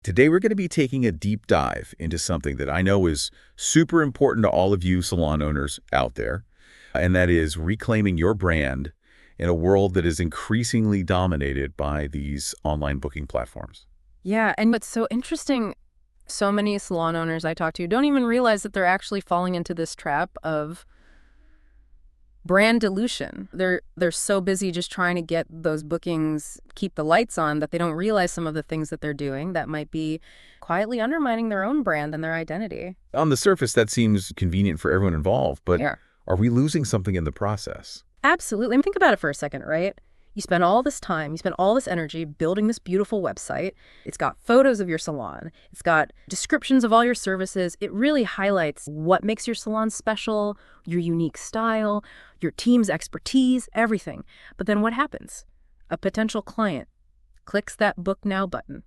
Today we're going to be taking a deep dive into something that I know is super important to all of you salon owners out there, and that is reclaiming your brand in a world that is increasingly dominated by these online booking platforms. Yeah, and what's so interesting, so many salon owners I talk to don't even realize that they're actually falling into this trap of brand dilution. They're so busy just trying to get those bookings, keep the lights on, that they don't realize some of the things that they're doing that might be quietly undermining their own brand and their identity. On the surface, that seems convenient for everyone involved, but Yeah. are we losing something in the process? Absolutely. I mean, think about it for a second, right? You spend all this time, you spend all this energy building this beautiful website. It's got photos of your salon. It's got descriptions of all your services. It really highlights what makes your salon special, your unique style, your team's expertise, everything. But then what happens? A potential client clicks that Book Now button,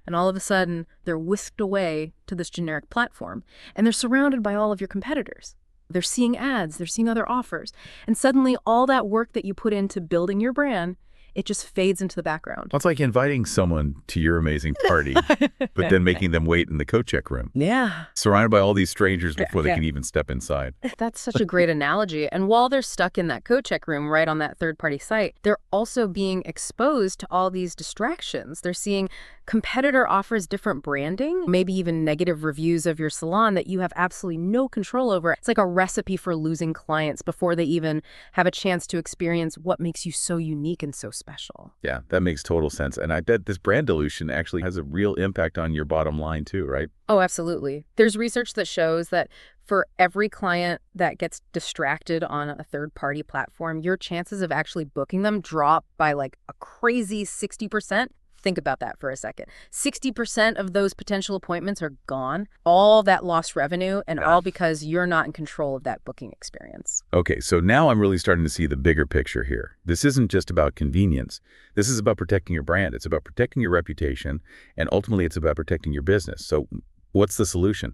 and all of a sudden, they're whisked away to this generic platform, and they're surrounded by all of your competitors. They're seeing ads, they're seeing other offers. And suddenly all that work that you put into building your brand, it just fades into the background. Well, it's like inviting someone to your amazing party, but then making them wait in the coat check room, Yeah. surrounded by all these strangers before they Yeah. can even step inside. That's such a great analogy. And while they're stuck in that coat check room right on that third-party site, they're also being exposed to all these distractions. They're seeing competitor offers different branding, maybe even negative reviews of your salon that you have absolutely no control over. It's like a recipe for losing clients before they even have a chance to experience what makes you so unique and so special. Yeah, that makes total sense. And I bet this brand dilution actually has a real impact on your bottom line too, right? Oh, absolutely. There's research that shows that for every client that gets distracted on a third-party platform, your chances of actually booking them drop by like a crazy 60%. Think about that for a second. 60% of those potential appointments are gone. All that lost revenue, and all because you're not in control of that booking experience. Okay, so now I'm really starting to see the bigger picture here. This isn't just about convenience. This is about protecting your brand. It's about protecting your reputation, and ultimately it's about protecting your business. So what's the solution?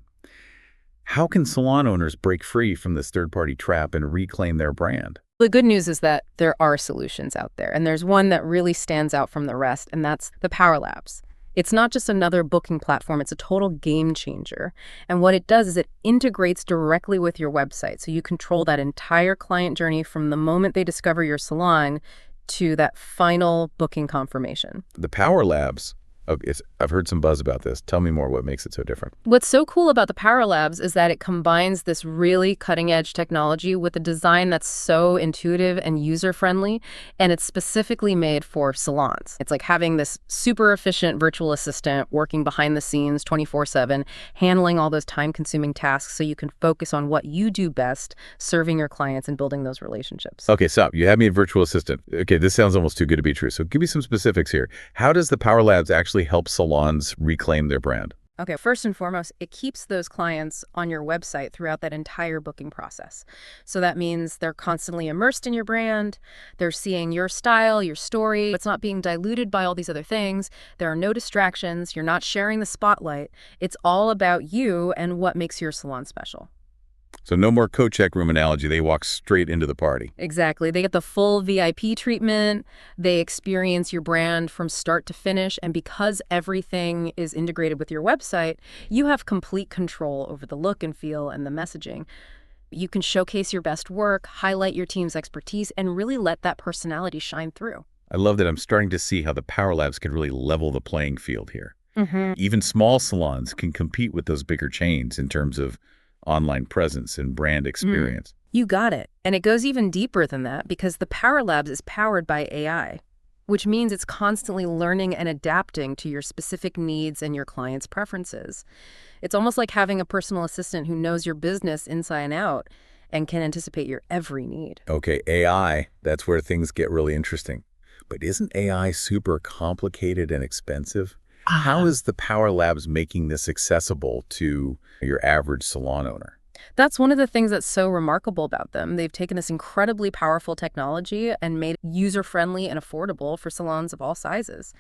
How can salon owners break free from this third-party trap and reclaim their brand? The good news is that there are solutions out there, and there's one that really stands out from the rest, and that's the Power Labs. It's not just another booking platform, it's a total game changer. And what it does is it integrates directly with your website, so you control that entire client journey from the moment they discover your salon to that final booking confirmation. The Power Labs, okay, I've heard some buzz about this. Tell me more. What makes it so different? What's so cool about the Power Labs is that it combines this really cutting-edge technology with a design that's so intuitive and user-friendly, and it's specifically made for salons. It's like having this super efficient virtual assistant working behind the scenes 24/7, handling all those time-consuming tasks so you can focus on what you do best, serving your clients and building those relationships. Okay, stop. You have me a virtual assistant. Okay, this sounds almost too good to be true. So give me some specifics here. How does the Power Labs actually help salons reclaim their brand? Okay, first and foremost, it keeps those clients on your website throughout that entire booking process. So that means they're constantly immersed in your brand, they're seeing your style, your story. It's not being diluted by all these other things. There are no distractions. You're not sharing the spotlight. It's all about you and what makes your salon special. So no more coat check room analogy. They walk straight into the party. Exactly. They get the full VIP treatment. They experience your brand from start to finish. And because everything is integrated with your website, you have complete control over the look and feel and the messaging. You can showcase your best work, highlight your team's expertise, and really let that personality shine through. I love that I'm starting to see how the Power Labs can really level the playing field here. Mm-hmm. Even small salons can compete with those bigger chains in terms of online presence and brand experience. You got it. And it goes even deeper than that because the Power Labs is powered by AI, which means it's constantly learning and adapting to your specific needs and your clients' preferences. It's almost like having a personal assistant who knows your business inside and out and can anticipate your every need. Okay, AI, that's where things get really interesting. But isn't AI super complicated and expensive? How is the Power Labs making this accessible to your average salon owner? That's one of the things that's so remarkable about them. They've taken this incredibly powerful technology and made it user-friendly and affordable for salons of all sizes.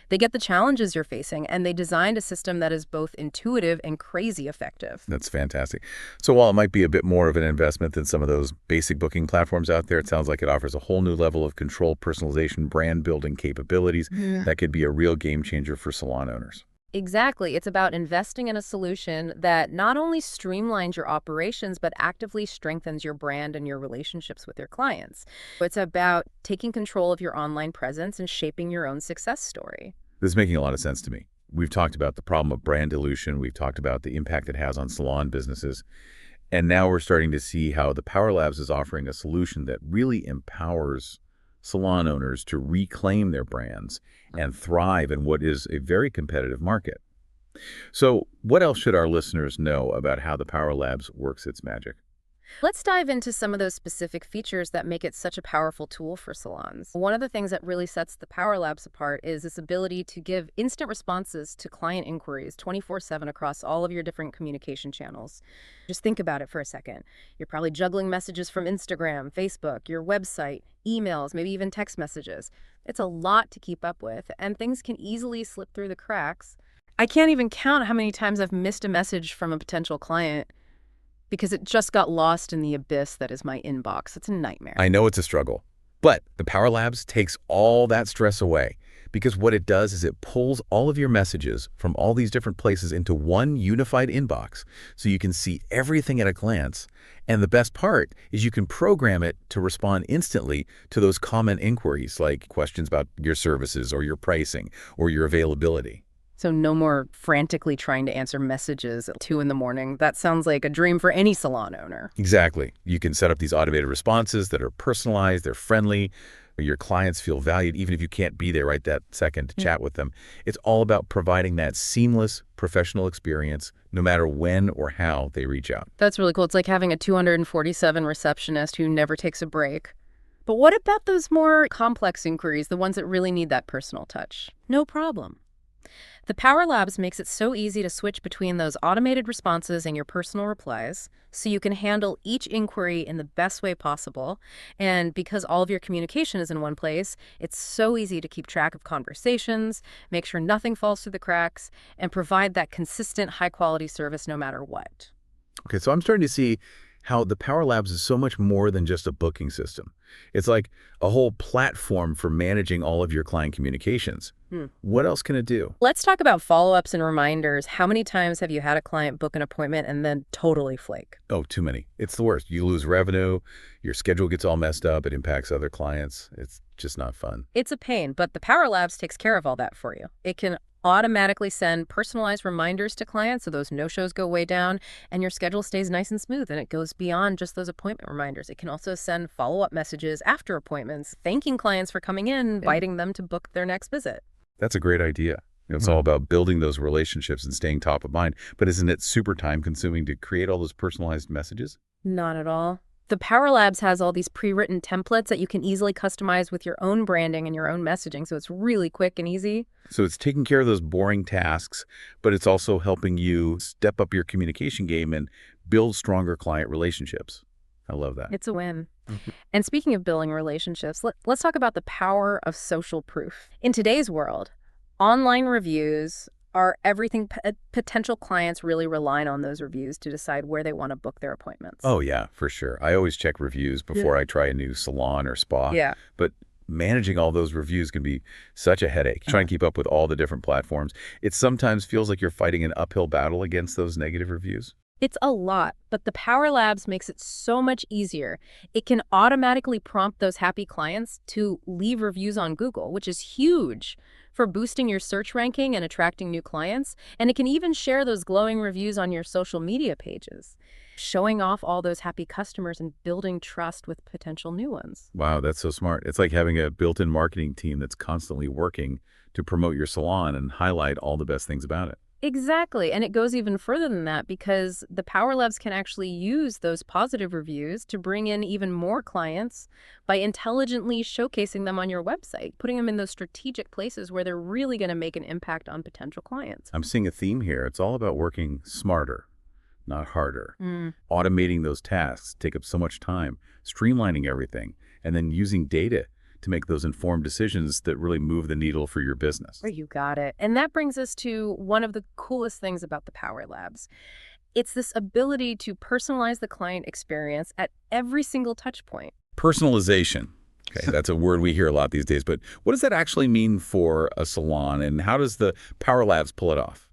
They get the challenges you're facing, and they designed a system that is both intuitive and crazy effective. That's fantastic. So while it might be a bit more of an investment than some of those basic booking platforms out there, it sounds like it offers a whole new level of control, personalization, brand building capabilities that could be a real game changer for salon owners. Exactly. It's about investing in a solution that not only streamlines your operations, but actively strengthens your brand and your relationships with your clients. It's about taking control of your online presence and shaping your own success story. This is making a lot of sense to me. We've talked about the problem of brand dilution. We've talked about the impact it has on salon businesses. And now we're starting to see how the Power Labs is offering a solution that really empowers salon owners to reclaim their brands and thrive in what is a very competitive market. So what else should our listeners know about how the Power Labs works its magic? Let's dive into some of those specific features that make it such a powerful tool for salons. One of the things that really sets the Power Labs apart is this ability to give instant responses to client inquiries 24/7 across all of your different communication channels. Just think about it for a second. You're probably juggling messages from Instagram, Facebook, your website, emails, maybe even text messages. It's a lot to keep up with, and things can easily slip through the cracks. I can't even count how many times I've missed a message from a potential client because it just got lost in the abyss that is my inbox. It's a nightmare. I know it's a struggle, but the Power Labs takes all that stress away because what it does is it pulls all of your messages from all these different places into one unified inbox so you can see everything at a glance. And the best part is you can program it to respond instantly to those common inquiries like questions about your services or your pricing or your availability. So no more frantically trying to answer messages at 2 in the morning. That sounds like a dream for any salon owner. Exactly. You can set up these automated responses that are personalized, they're friendly, your clients feel valued even if you can't be there right that second to chat with them. It's all about providing that seamless professional experience no matter when or how they reach out. That's really cool. It's like having a 247 receptionist who never takes a break. But what about those more complex inquiries, the ones that really need that personal touch? No problem. The Power Labs makes it so easy to switch between those automated responses and your personal replies, so you can handle each inquiry in the best way possible. And because all of your communication is in one place, it's so easy to keep track of conversations, make sure nothing falls through the cracks, and provide that consistent, high-quality service no matter what. Okay, so I'm starting to see how the Power Labs is so much more than just a booking system. It's like a whole platform for managing all of your client communications. What else can it do? Let's talk about follow-ups and reminders. How many times have you had a client book an appointment and then totally flake? Oh, too many. It's the worst. You lose revenue, your schedule gets all messed up, it impacts other clients. It's just not fun. It's a pain, but the Power Labs takes care of all that for you. It can automatically send personalized reminders to clients so those no-shows go way down and your schedule stays nice and smooth, and it goes beyond just those appointment reminders. It can also send follow-up messages after appointments, thanking clients for coming in, inviting them to book their next visit. That's a great idea. It's all about building those relationships and staying top of mind. But isn't it super time consuming to create all those personalized messages? Not at all. The Power Labs has all these pre-written templates that you can easily customize with your own branding and your own messaging, so it's really quick and easy. So it's taking care of those boring tasks, but it's also helping you step up your communication game and build stronger client relationships. I love that. It's a win. And speaking of building relationships, let's talk about the power of social proof. In today's world, online reviews are everything. Potential clients really rely on those reviews to decide where they want to book their appointments. Oh, yeah, for sure. I always check reviews before I try a new salon or spa. Yeah. But managing all those reviews can be such a headache. Trying to keep up with all the different platforms. It sometimes feels like you're fighting an uphill battle against those negative reviews. It's a lot, but the Power Labs makes it so much easier. It can automatically prompt those happy clients to leave reviews on Google, which is huge for boosting your search ranking and attracting new clients. And it can even share those glowing reviews on your social media pages, showing off all those happy customers and building trust with potential new ones. Wow, that's so smart. It's like having a built-in marketing team that's constantly working to promote your salon and highlight all the best things about it. Exactly. And it goes even further than that because the Power Labs can actually use those positive reviews to bring in even more clients by intelligently showcasing them on your website, putting them in those strategic places where they're really going to make an impact on potential clients. I'm seeing a theme here. It's all about working smarter, not harder. Automating those tasks take up so much time, streamlining everything, and then using data to make those informed decisions that really move the needle for your business. You got it. And that brings us to one of the coolest things about the Power Labs. It's this ability to personalize the client experience at every single touch point. Personalization. Okay, that's a word we hear a lot these days. But what does that actually mean for a salon, and how does the Power Labs pull it off?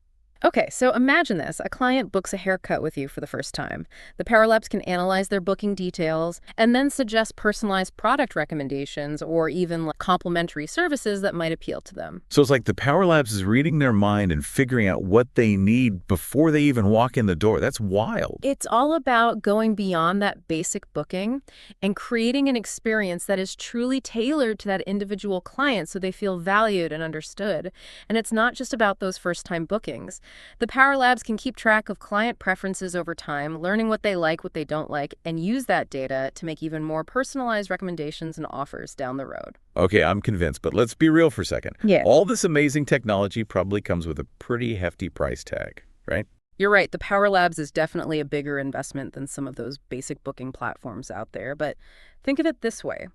Okay, so imagine this. A client books a haircut with you for the first time. The Power Labs can analyze their booking details and then suggest personalized product recommendations or even complementary services that might appeal to them. So it's like the Power Labs is reading their mind and figuring out what they need before they even walk in the door. That's wild. It's all about going beyond that basic booking and creating an experience that is truly tailored to that individual client so they feel valued and understood. And it's not just about those first-time bookings. The Power Labs can keep track of client preferences over time, learning what they like, what they don't like, and use that data to make even more personalized recommendations and offers down the road. Okay, I'm convinced, but let's be real for a second. Yeah. All this amazing technology probably comes with a pretty hefty price tag, right? You're right, the Power Labs is definitely a bigger investment than some of those basic booking platforms out there, but think of it this way.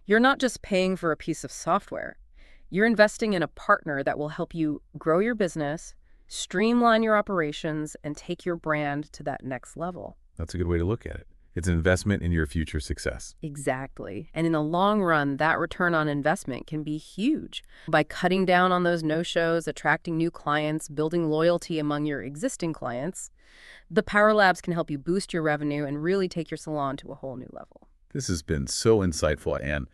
You're not just paying for a piece of software. You're investing in a partner that will help you grow your business, streamline your operations, and take your brand to that next level. That's a good way to look at it. It's an investment in your future success. Exactly. And in the long run, that return on investment can be huge. By cutting down on those no-shows, attracting new clients, building loyalty among your existing clients, the Power Labs can help you boost your revenue and really take your salon to a whole new level. This has been so insightful, and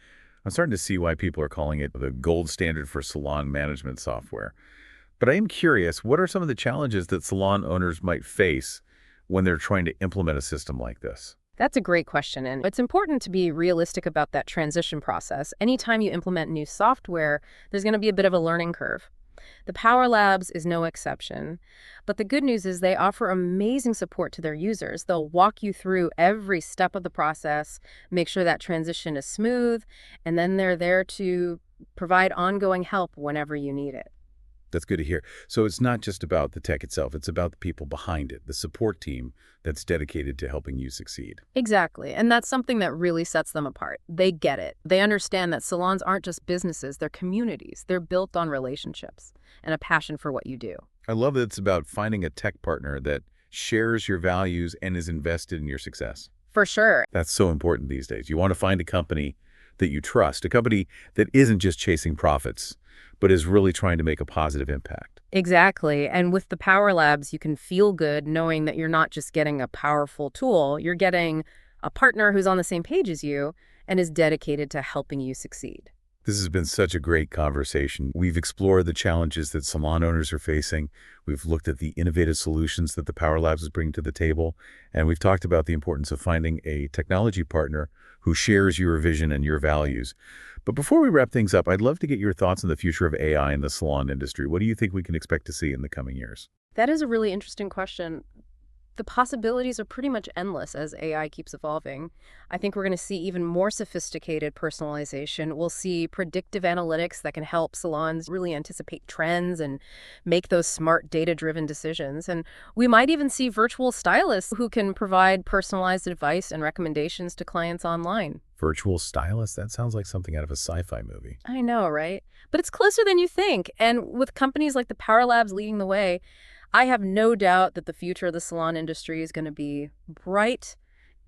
I'm starting to see why people are calling it the gold standard for salon management software. But I am curious, what are some of the challenges that salon owners might face when they're trying to implement a system like this? That's a great question, and it's important to be realistic about that transition process. Anytime you implement new software, there's going to be a bit of a learning curve. The Power Labs is no exception, but the good news is they offer amazing support to their users. They'll walk you through every step of the process, make sure that transition is smooth, and then they're there to provide ongoing help whenever you need it. That's good to hear. So it's not just about the tech itself, it's about the people behind it, the support team that's dedicated to helping you succeed. Exactly, and that's something that really sets them apart. They get it. They understand that salons aren't just businesses, they're communities. They're built on relationships and a passion for what you do. I love that it's about finding a tech partner that shares your values and is invested in your success. For sure. That's so important these days. You want to find a company that you trust, a company that isn't just chasing profits, but is really trying to make a positive impact. Exactly. And with the Power Labs, you can feel good knowing that you're not just getting a powerful tool, you're getting a partner who's on the same page as you and is dedicated to helping you succeed. This has been such a great conversation. We've explored the challenges that salon owners are facing. We've looked at the innovative solutions that the Power Labs is bringing to the table. And we've talked about the importance of finding a technology partner who shares your vision and your values. But before we wrap things up, I'd love to get your thoughts on the future of AI in the salon industry. What do you think we can expect to see in the coming years? That is a really interesting question. The possibilities are pretty much endless as AI keeps evolving. I think we're going to see even more sophisticated personalization. We'll see predictive analytics that can help salons really anticipate trends and make those smart data-driven decisions. And we might even see virtual stylists who can provide personalized advice and recommendations to clients online. Virtual stylists? That sounds like something out of a sci-fi movie. I know, right? But it's closer than you think. And with companies like the Power Labs leading the way, I have no doubt that the future of the salon industry is going to be bright,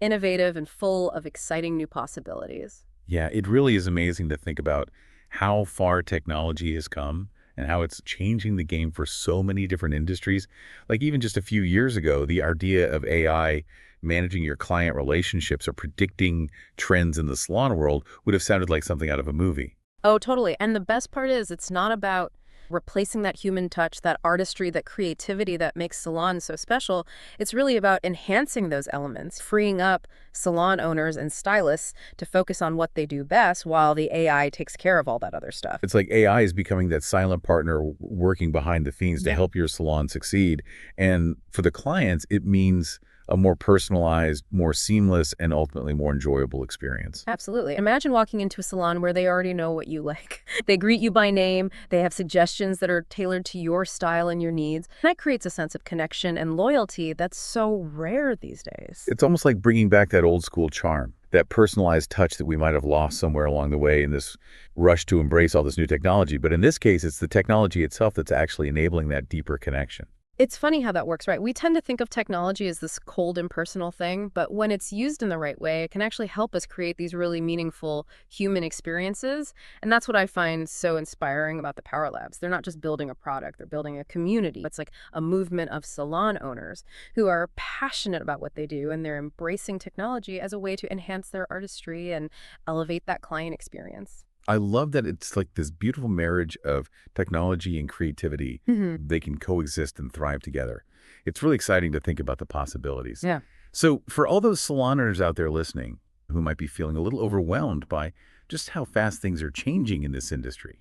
innovative, and full of exciting new possibilities. Yeah, it really is amazing to think about how far technology has come and how it's changing the game for so many different industries. Like even just a few years ago, the idea of AI managing your client relationships or predicting trends in the salon world would have sounded like something out of a movie. Oh, totally. And the best part is it's not about replacing that human touch, that artistry, that creativity that makes salons so special. It's really about enhancing those elements, freeing up salon owners and stylists to focus on what they do best while the AI takes care of all that other stuff. It's like AI is becoming that silent partner working behind the scenes to help your salon succeed. And for the clients, it means a more personalized, more seamless, and ultimately more enjoyable experience. Absolutely. Imagine walking into a salon where they already know what you like. They greet you by name. They have suggestions that are tailored to your style and your needs. That creates a sense of connection and loyalty that's so rare these days. It's almost like bringing back that old school charm, that personalized touch that we might have lost somewhere along the way in this rush to embrace all this new technology. But in this case, it's the technology itself that's actually enabling that deeper connection. It's funny how that works, right? We tend to think of technology as this cold, impersonal thing, but when it's used in the right way, it can actually help us create these really meaningful human experiences. And that's what I find so inspiring about the Power Labs. They're not just building a product, they're building a community. It's like a movement of salon owners who are passionate about what they do, and they're embracing technology as a way to enhance their artistry and elevate that client experience. I love that it's like this beautiful marriage of technology and creativity. They can coexist and thrive together. It's really exciting to think about the possibilities. Yeah. So for all those salon owners out there listening who might be feeling a little overwhelmed by just how fast things are changing in this industry,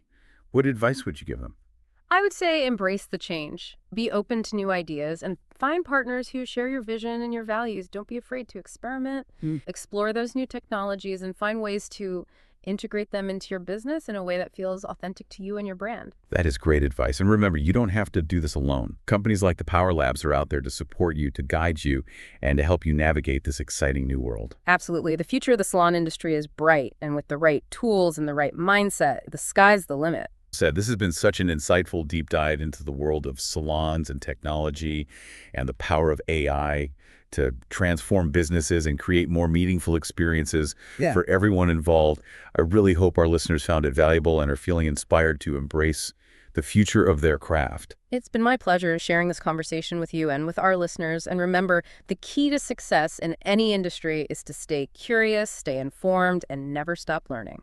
what advice would you give them? I would say embrace the change. Be open to new ideas and find partners who share your vision and your values. Don't be afraid to experiment, explore those new technologies, and find ways to integrate them into your business in a way that feels authentic to you and your brand. That is great advice. And remember, you don't have to do this alone. Companies like the Power Labs are out there to support you, to guide you, and to help you navigate this exciting new world. Absolutely. The future of the salon industry is bright, and with the right tools and the right mindset, the sky's the limit. This has been such an insightful deep dive into the world of salons and technology and the power of AI to transform businesses and create more meaningful experiences for everyone involved. I really hope our listeners found it valuable and are feeling inspired to embrace the future of their craft. It's been my pleasure sharing this conversation with you and with our listeners. And remember, the key to success in any industry is to stay curious, stay informed, and never stop learning.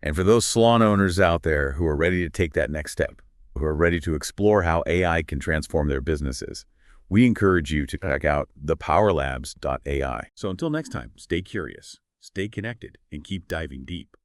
And for those salon owners out there who are ready to take that next step, who are ready to explore how AI can transform their businesses, we encourage you to check out thepowerlabs.ai. So until next time, stay curious, stay connected, and keep diving deep.